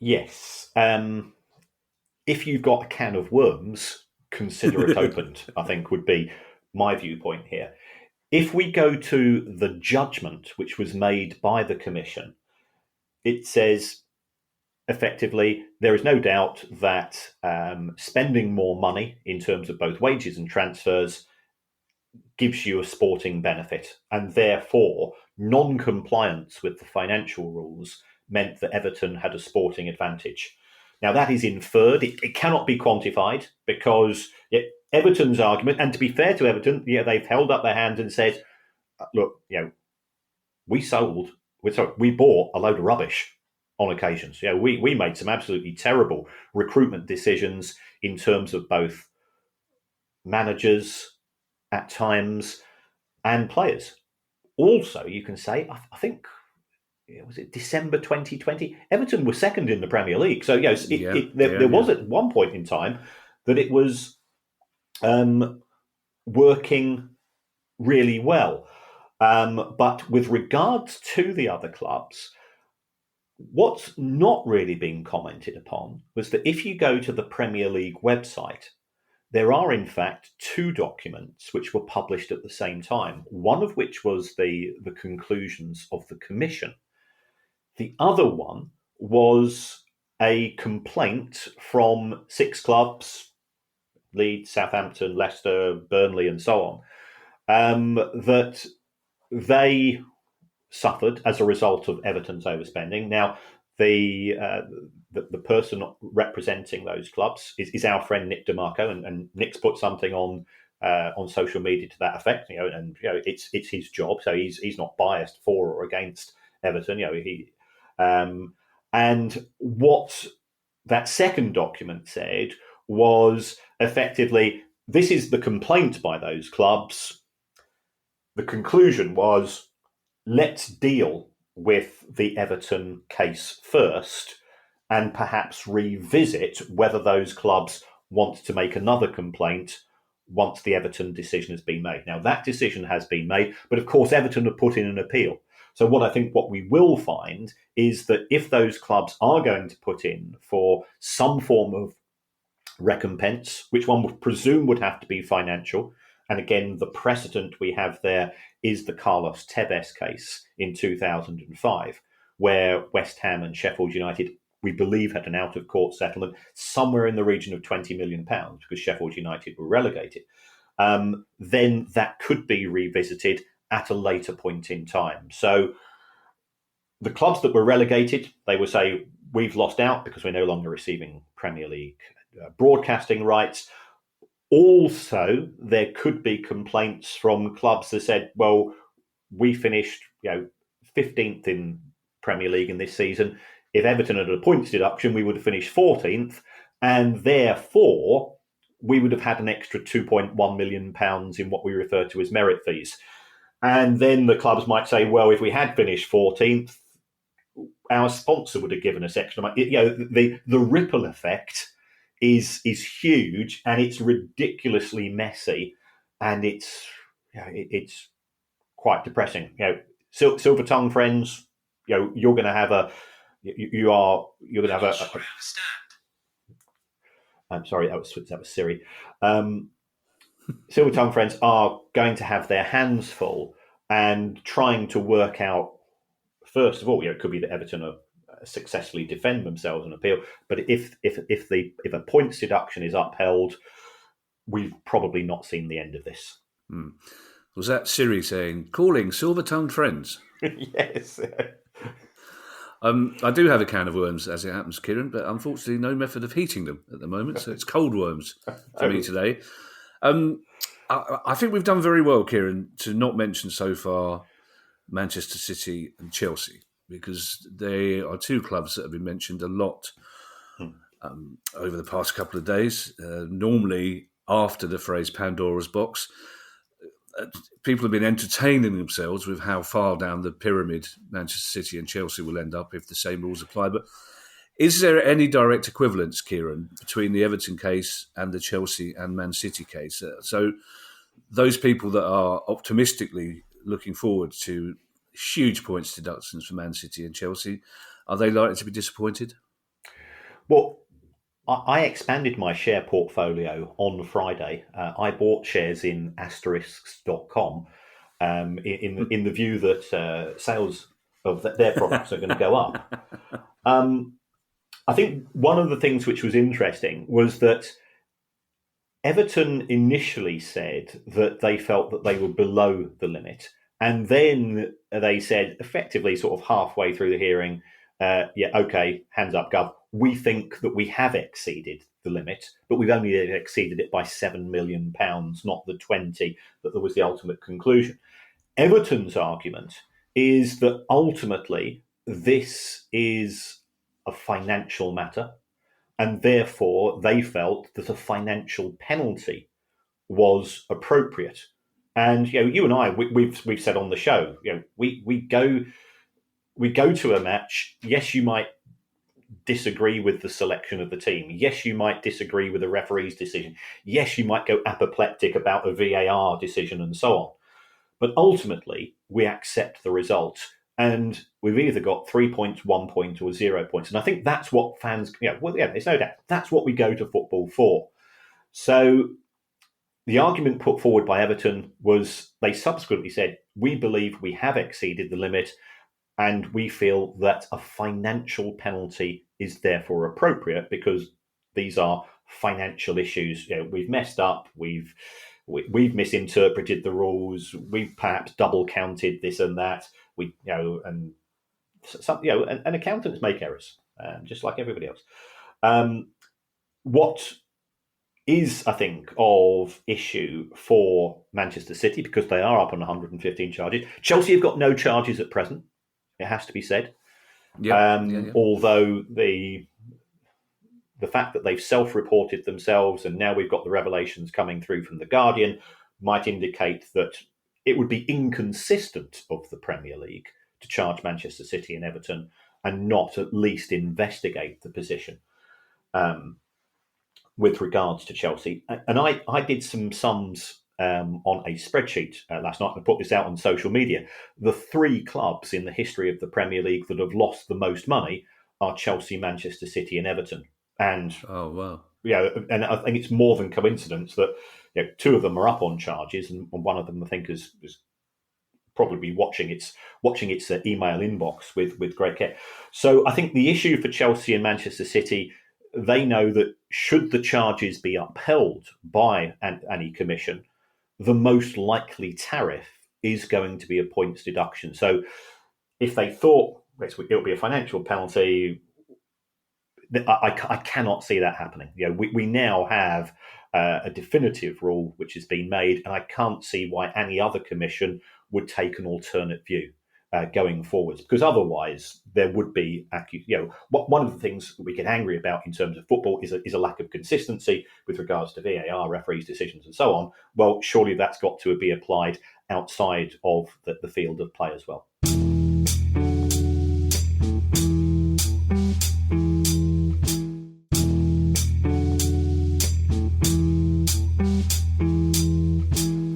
S3: Yes. If you've got a can of worms, consider it opened, I think would be my viewpoint here. If we go to the judgment which was made by the Commission, it says, effectively, there is no doubt that spending more money in terms of both wages and transfers gives you a sporting benefit, and therefore non-compliance with the financial rules meant that Everton had a sporting advantage. Now, that is inferred. It cannot be quantified, because Everton's argument, and to be fair to Everton, they've held up their hands and said, look, we bought a load of rubbish on occasions. We made some absolutely terrible recruitment decisions in terms of both managers at times and players. Also, you can say, I think, was it December 2020? Everton was second in the Premier League. So, there was at one point in time that it was working really well. But with regards to the other clubs, what's not really being commented upon was that if you go to the Premier League website, there are, in fact, 2 documents which were published at the same time, one of which was the conclusions of the Commission. The other one was a complaint from 6 clubs, Leeds, Southampton, Leicester, Burnley, and so on, that they suffered as a result of Everton's overspending. Now, the person representing those clubs is our friend Nick DeMarco, and Nick's put something on social media to that effect. It's his job, so he's not biased for or against Everton. And what that second document said was effectively, this is the complaint by those clubs. The conclusion was, let's deal with the Everton case first and perhaps revisit whether those clubs want to make another complaint once the Everton decision has been made. Now, that decision has been made, but of course, Everton have put in an appeal. So what we will find is that if those clubs are going to put in for some form of recompense, which one would presume would have to be financial, and again, the precedent we have there is the Carlos Tevez case in 2005, where West Ham and Sheffield United, we believe, had an out-of-court settlement somewhere in the region of £20 million because Sheffield United were relegated, then that could be revisited at a later point in time. So the clubs that were relegated, they would say, we've lost out because we're no longer receiving Premier League broadcasting rights. Also, there could be complaints from clubs that said, well, we finished 15th in Premier League in this season. If Everton had a points deduction, we would have finished 14th, and therefore we would have had an extra £2.1 million in what we refer to as merit fees. And then the clubs might say, well, if we had finished 14th, our sponsor would have given us extra money. The ripple effect is huge, and it's ridiculously messy, and it's quite depressing. Silver tongue friends, you're going to have a. You're going to have a. I'm sorry, that was Siri. Silver tongue friends are going to have their hands full and trying to work out. First of all, it could be that Everton successfully defend themselves and appeal. But if a points deduction is upheld, we've probably not seen the end of this.
S2: Was that Siri saying, calling silver-tongued friends?
S3: Yes.
S2: I do have a can of worms, as it happens, Kieran, but unfortunately no method of heating them at the moment, so it's cold worms for me today. I think we've done very well, Kieran, to not mention so far Manchester City and Chelsea, because they are two clubs that have been mentioned a lot over the past couple of days. Normally, after the phrase Pandora's box, people have been entertaining themselves with how far down the pyramid Manchester City and Chelsea will end up if the same rules apply. But is there any direct equivalence, Kieran, between the Everton case and the Chelsea and Man City case? So those people that are optimistically looking forward to huge points deductions for Man City and Chelsea, are they likely to be disappointed?
S3: Well, I expanded my share portfolio on Friday. I bought shares in asterisks.com in the view that sales of their products are going to go up. I think one of the things which was interesting was that Everton initially said that they felt that they were below the limit. And then they said, effectively, sort of halfway through the hearing, okay, hands up, Gov. We think that we have exceeded the limit, but we've only exceeded it by £7 million, not the 20 that was the ultimate conclusion. Everton's argument is that ultimately this is a financial matter, and therefore they felt that a financial penalty was appropriate. And you and I, we've said on the show, we go to a match. Yes, you might disagree with the selection of the team. Yes, you might disagree with the referee's decision. Yes, you might go apoplectic about a VAR decision and so on. But ultimately, we accept the result. And we've either got 3 points, 1 point, or 0 points. And I think that's what fans, there's no doubt, that's what we go to football for. So the argument put forward by Everton was they subsequently said, we believe we have exceeded the limit, and we feel that a financial penalty is therefore appropriate because these are financial issues. We've messed up. We've misinterpreted the rules. We've perhaps double counted this and that. And accountants make errors, just like everybody else. What is, I think, of issue for Manchester City, because they are up on 115 charges. Chelsea have got no charges at present. It has to be said. Although the fact that they've self-reported themselves and now we've got the revelations coming through from The Guardian might indicate that it would be inconsistent of the Premier League to charge Manchester City and Everton and not at least investigate the position with regards to Chelsea. And I did some sums on a spreadsheet last night. I put this out on social media. The three clubs in the history of the Premier League that have lost the most money are Chelsea, Manchester City, and Everton. And
S2: oh wow,
S3: and I think it's more than coincidence that two of them are up on charges, and one of them I think has probably be watching its email inbox with great care. So I think the issue for Chelsea and Manchester City, they know that should the charges be upheld by any commission, the most likely tariff is going to be a points deduction. So if they thought it'll be a financial penalty, I cannot see that happening. We now have a definitive rule which has been made, and I can't see why any other commission would take an alternate view going forwards, because otherwise there would be, one of the things we get angry about in terms of football is a lack of consistency with regards to VAR, referees' decisions, and so on. Well, surely that's got to be applied outside of the field of play as well.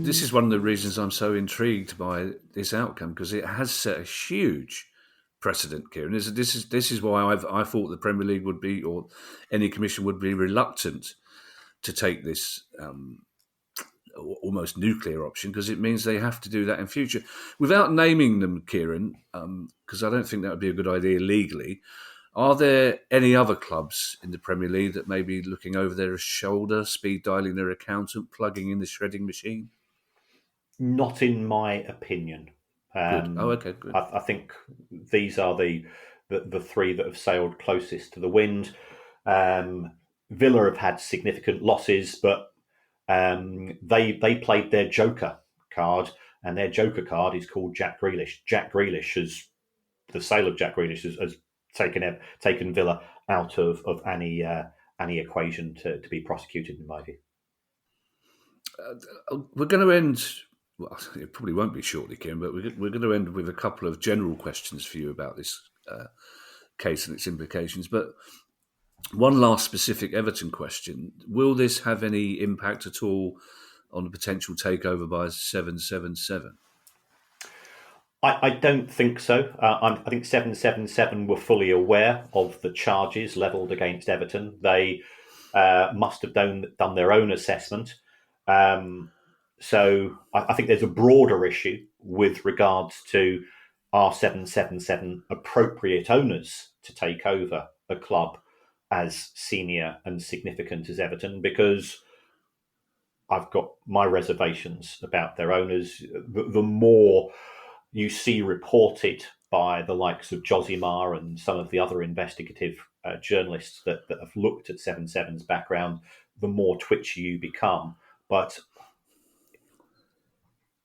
S2: This is one of the reasons I'm so intrigued by this outcome, because it has set a huge precedent, Kieran. This is why I thought the Premier League would be, or any commission would be, reluctant to take this almost nuclear option, because it means they have to do that in future. Without naming them, Kieran, because I don't think that would be a good idea legally, are there any other clubs in the Premier League that may be looking over their shoulder, speed dialing their accountant, plugging in the shredding machine?
S3: Not in my opinion.
S2: Good. Okay, good.
S3: I think these are the three that have sailed closest to the wind. Villa have had significant losses, but they played their joker card, and their joker card is called Jack Grealish. The sale of Jack Grealish has taken Villa out of any equation to be prosecuted, in my view.
S2: We're going to end. Well, it probably won't be shortly, Kieran, but we're going to end with a couple of general questions for you about this case and its implications. But one last specific Everton question. Will this have any impact at all on the potential takeover by 777?
S3: I don't think so. I think 777 were fully aware of the charges levelled against Everton. They must have done their own assessment. So I think there's a broader issue with regards to are 777 appropriate owners to take over a club as senior and significant as Everton, because I've got my reservations about their owners. The more you see reported by the likes of Josimar and some of the other investigative journalists that have looked at 7-7's background, the more twitchy you become. But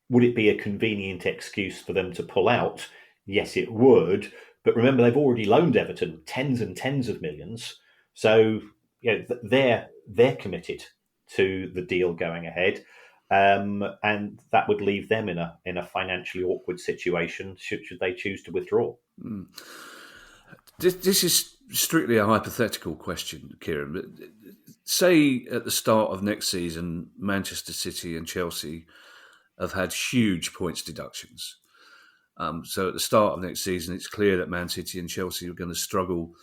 S3: would it be a convenient excuse for them to pull out? Yes, it would. But remember, they've already loaned Everton tens and tens of millions. So they're committed to the deal going ahead. And that would leave them in a financially awkward situation should they choose to withdraw.
S2: Mm. This is strictly a hypothetical question, Kieran. But say at the start of next season, Manchester City and Chelsea have had huge points deductions. So at the start of next season, it's clear that Man City and Chelsea are going to struggle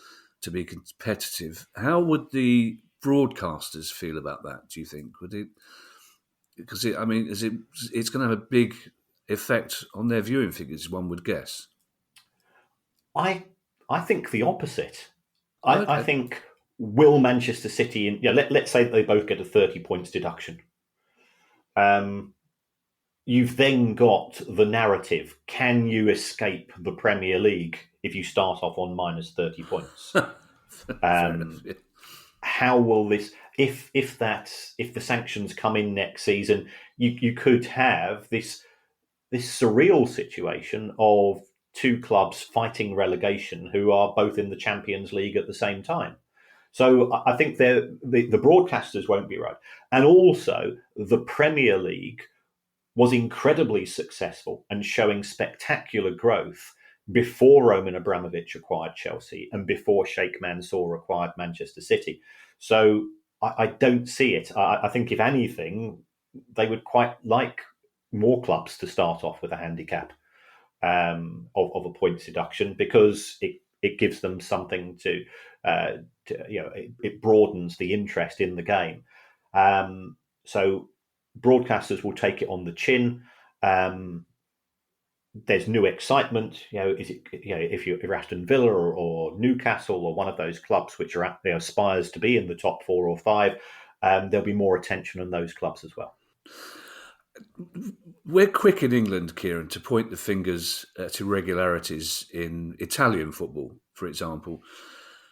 S2: to be competitive. How would the broadcasters feel about that, do you think? Would it? Because it's going to have a big effect on their viewing figures, one would guess.
S3: I think the opposite.
S2: Okay.
S3: I think, will Manchester City, let's say that they both get a 30 points deduction. You've then got the narrative. Can you escape the Premier League if you start off on minus 30 points?
S2: Fair enough, yeah.
S3: How will this, if the sanctions come in next season, you could have this surreal situation of two clubs fighting relegation who are both in the Champions League at the same time. So I think the broadcasters won't be right. And also, the Premier League was incredibly successful and showing spectacular growth before Roman Abramovich acquired Chelsea and before Sheikh Mansour acquired Manchester City. So I don't see it. I think, if anything, they would quite like more clubs to start off with a handicap of a points deduction, because it gives them something to it broadens the interest in the game. So broadcasters will take it on the chin. there's new excitement. Is it if you're Aston Villa or Newcastle or one of those clubs which are aspires to be in the top 4 or 5, there'll be more attention on those clubs as well.
S2: We're quick in England, Kieran, to point the fingers at irregularities in Italian football, for example.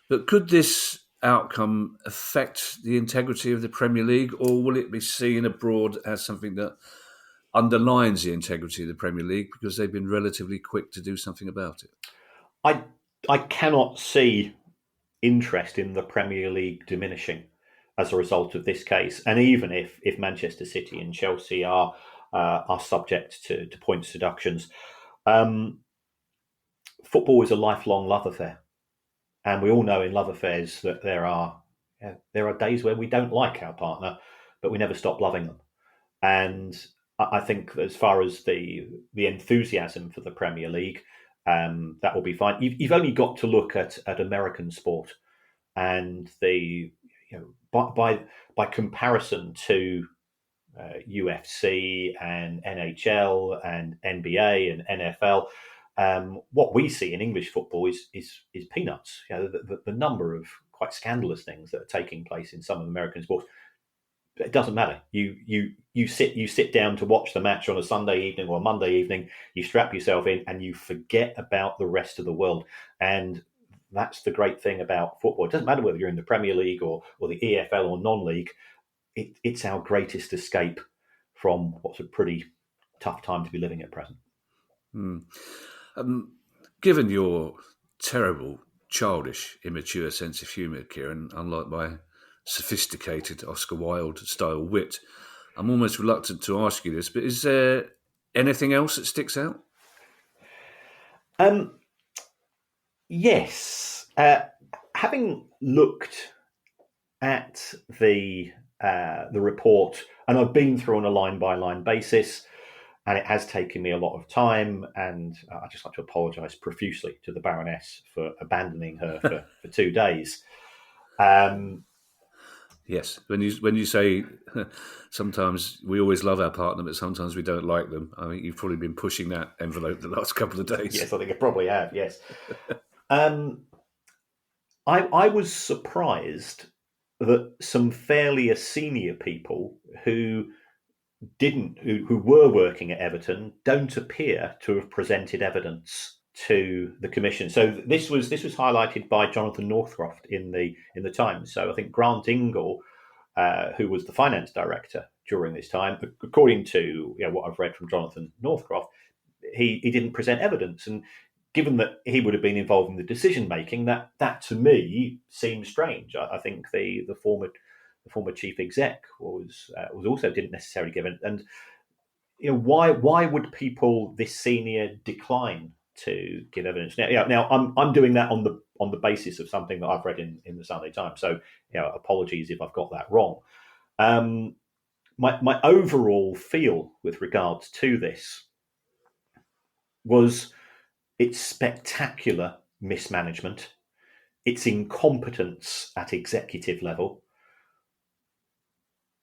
S2: But could this outcome affect the integrity of the Premier League, or will it be seen abroad as something that underlines the integrity of the Premier League because they've been relatively quick to do something about it?
S3: I cannot see interest in the Premier League diminishing as a result of this case. And even if Manchester City and Chelsea are subject to points deductions, football is a lifelong love affair, and we all know in love affairs that there are days where we don't like our partner, but we never stop loving them. And I think as far as the enthusiasm for the Premier League, that will be fine. You've only got to look at American sport, and by comparison to UFC and NHL and NBA and NFL, what we see in English football is peanuts. The number of quite scandalous things that are taking place in some of American sports. It doesn't matter. You sit down to watch the match on a Sunday evening or a Monday evening. You strap yourself in and you forget about the rest of the world. And that's the great thing about football. It doesn't matter whether you're in the Premier League or the EFL or non-league. It's our greatest escape from what's a pretty tough time to be living at present.
S2: Given your terrible, childish, immature sense of humour, Kieran, unlike my sophisticated Oscar Wilde-style wit, I'm almost reluctant to ask you this, but is there anything else that sticks out?
S3: Yes. Having looked at the report, and I've been through on a line-by-line basis, and it has taken me a lot of time, and I'd just like to apologise profusely to the Baroness for abandoning her for 2 days.
S2: Yes, when you say sometimes we always love our partner, but sometimes we don't like them. I mean, you've probably been pushing that envelope the last couple of days.
S3: Yes, I think I probably have. Yes, I was surprised that some fairly senior people who were working at Everton don't appear to have presented evidence to the commission. So this was highlighted by Jonathan Northcroft in the Times. So I think Grant Ingle, who was the finance director during this time, according to what I've read from Jonathan Northcroft, he didn't present evidence. And given that he would have been involved in the decision making, that to me seems strange. I think the former chief exec was also didn't necessarily give it. And why would people this senior decline to give evidence? Now I'm doing that on the basis of something that I've read in the Sunday Times. So apologies if I've got that wrong. My overall feel with regards to this was its spectacular mismanagement, its incompetence at executive level.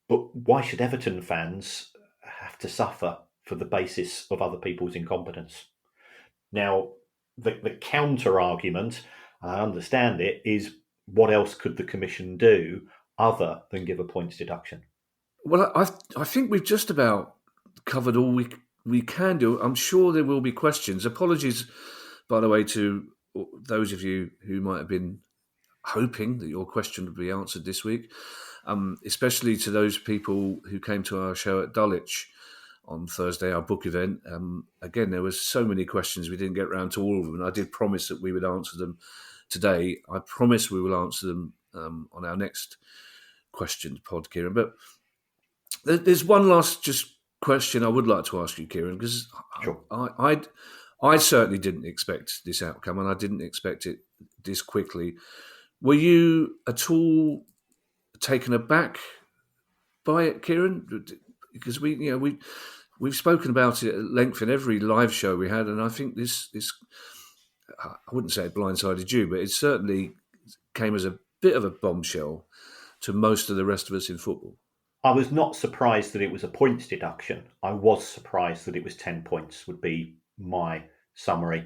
S3: But why should Everton fans have to suffer for the basis of other people's incompetence? Now, the counter argument, and I understand it, is what else could the commission do other than give a points deduction?
S2: Well, I think we've just about covered all we can do. I'm sure there will be questions. Apologies, by the way, to those of you who might have been hoping that your question would be answered this week, especially to those people who came to our show at Dulwich on Thursday, our book event. Again, there were so many questions, we didn't get around to all of them, and I did promise that we would answer them today. I promise we will answer them on our next question pod, Kieran. But there's one last just question I would like to ask you, Kieran, because
S3: Sure.
S2: I certainly didn't expect this outcome, and I didn't expect it this quickly. Were you at all taken aback by it, Kieran? Because we've spoken about it at length in every live show we had, and I think this I wouldn't say it blindsided you, but it certainly came as a bit of a bombshell to most of the rest of us in football.
S3: I was not surprised that it was a points deduction. I was surprised that it was 10 points would be my summary.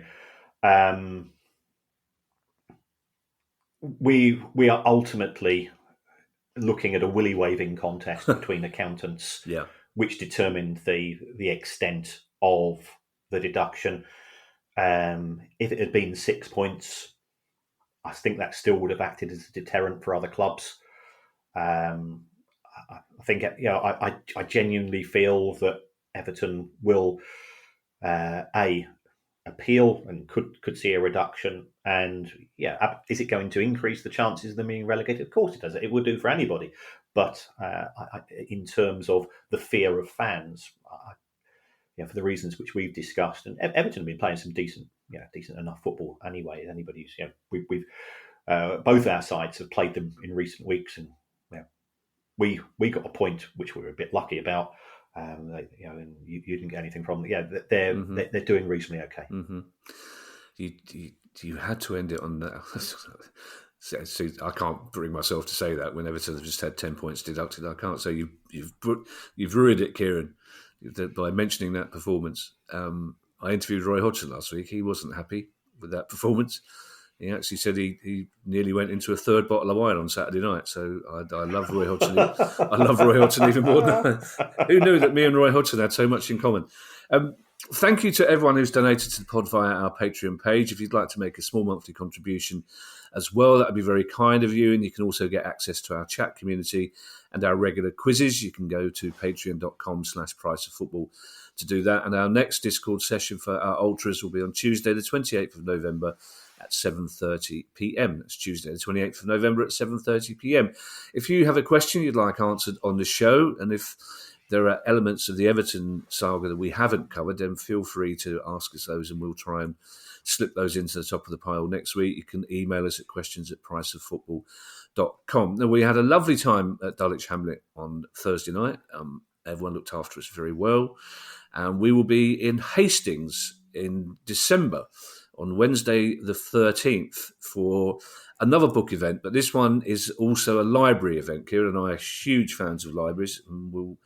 S3: We are ultimately looking at a willy waving contest between accountants,
S2: Yeah.
S3: which determined the extent of the deduction. If it had been 6 points, I think that still would have acted as a deterrent for other clubs. I think, I genuinely feel that Everton will appeal and could see a reduction. And is it going to increase the chances of them being relegated? Of course it does. It would do for anybody. But in terms of the fear of fans, for the reasons which we've discussed, and Everton have been playing some decent enough football anyway. Anybody's, we've both our sides have played them in recent weeks, and we got a point which we were a bit lucky about. And you didn't get anything from them. Yeah, they're doing reasonably okay.
S2: Mm-hmm. You had to end it on that. See, I can't bring myself to say that when Everton have just had 10 points deducted. I can't say you've ruined it, Kieran, by mentioning that performance. I interviewed Roy Hodgson last week. He wasn't happy with that performance. He actually said he nearly went into a third bottle of wine on Saturday night. So I love Roy Hodgson. I love Roy Hodgson even more than who knew that me and Roy Hodgson had so much in common. Thank you to everyone who's donated to the pod via our Patreon page. If you'd like to make a small monthly contribution as well, that would be very kind of you. And you can also get access to our chat community and our regular quizzes. You can go to patreon.com/priceoffootball to do that. And our next Discord session for our ultras will be on Tuesday, the 28th of November at 7:30 p.m. That's Tuesday, the 28th of November at 7:30 p.m. If you have a question you'd like answered on the show, and if there are elements of the Everton saga that we haven't covered, then feel free to ask us those and we'll try and slip those into the top of the pile next week. You can email us at questions@priceoffootball.com. Now, we had a lovely time at Dulwich Hamlet on Thursday night. Everyone looked after us very well. And we will be in Hastings in December on Wednesday the 13th for another book event. But this one is also a library event. Kieran and I are huge fans of libraries and we'll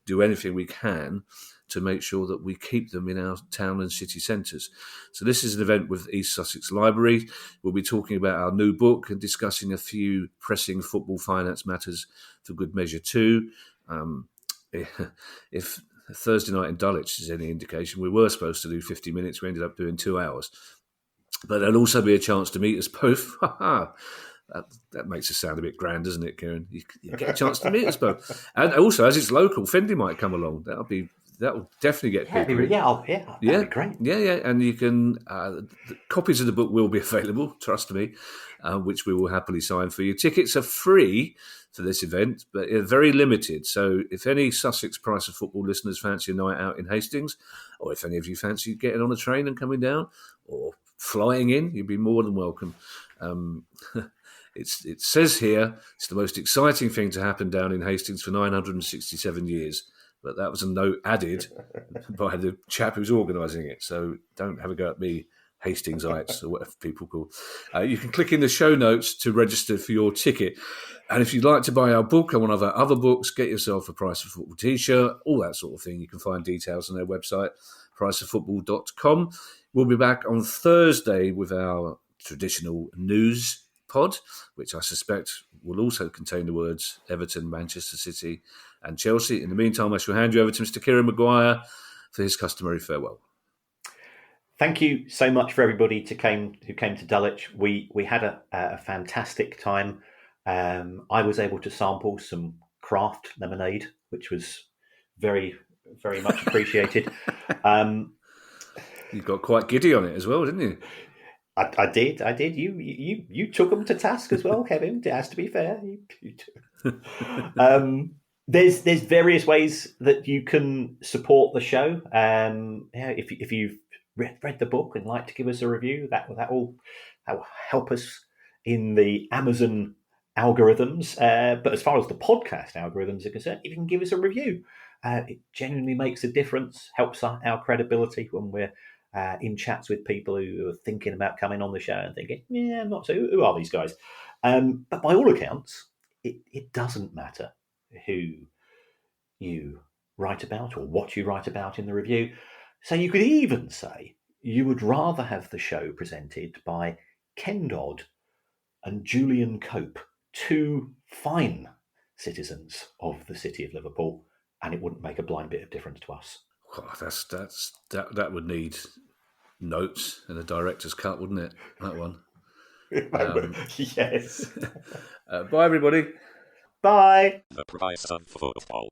S2: do anything we can to make sure that we keep them in our town and city centres. So this is an event with East Sussex Library. We'll be talking about our new book and discussing a few pressing football finance matters for good measure too. If Thursday night in Dulwich is any indication, we were supposed to do 50 minutes. We ended up doing 2 hours. But there'll also be a chance to meet us both. That makes us sound a bit grand, doesn't it, Kieran? You get a chance to meet us both. And also, as it's local, Fendi might come along. That'll definitely get people.
S3: That'd be great.
S2: Yeah. And you can, the copies of the book will be available, trust me, which we will happily sign for you. Tickets are free for this event, but they're very limited. So if any Sussex Price of Football listeners fancy a night out in Hastings, or if any of you fancy getting on a train and coming down, or flying in, you'd be more than welcome. It says here it's the most exciting thing to happen down in Hastings for 967 years. But that was a note added by the chap who's organising it. So don't have a go at me, Hastingsites, or whatever people call. You can click in the show notes to register for your ticket. And if you'd like to buy our book or one of our other books, get yourself a Price of Football t-shirt, all that sort of thing. You can find details on their website, priceoffootball.com. We'll be back on Thursday with our traditional news pod, which I suspect will also contain the words Everton, Manchester City and Chelsea. In the meantime, I shall hand you over to Mr. Kieran Maguire for his customary farewell.
S3: Thank you so much for everybody who came to Dulwich. We had a fantastic time. I was able to sample some craft lemonade, which was very, very much appreciated.
S2: You got quite giddy on it as well, didn't you?
S3: I did. You took them to task as well, Kevin. It has to be fair. There's various ways that you can support the show. If you've read the book and like to give us a review, that will help us in the Amazon algorithms. But as far as the podcast algorithms are concerned, if you can give us a review, it genuinely makes a difference. Helps our credibility when we're in chats with people who are thinking about coming on the show and thinking, yeah, I'm not so. Who are these guys? But by all accounts, it doesn't matter who you write about or what you write about in the review. So you could even say you would rather have the show presented by Ken Dodd and Julian Cope, two fine citizens of the city of Liverpool, and it wouldn't make a blind bit of difference to us.
S2: Oh, that would need notes and a director's cut, wouldn't it? That one.
S3: Yes.
S2: Bye, everybody.
S3: Bye.
S4: The price of football.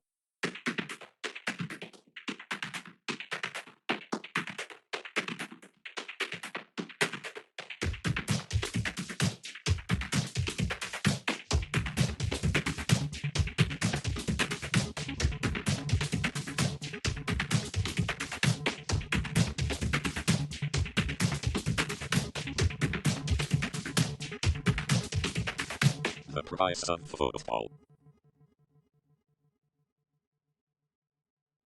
S4: The price of football.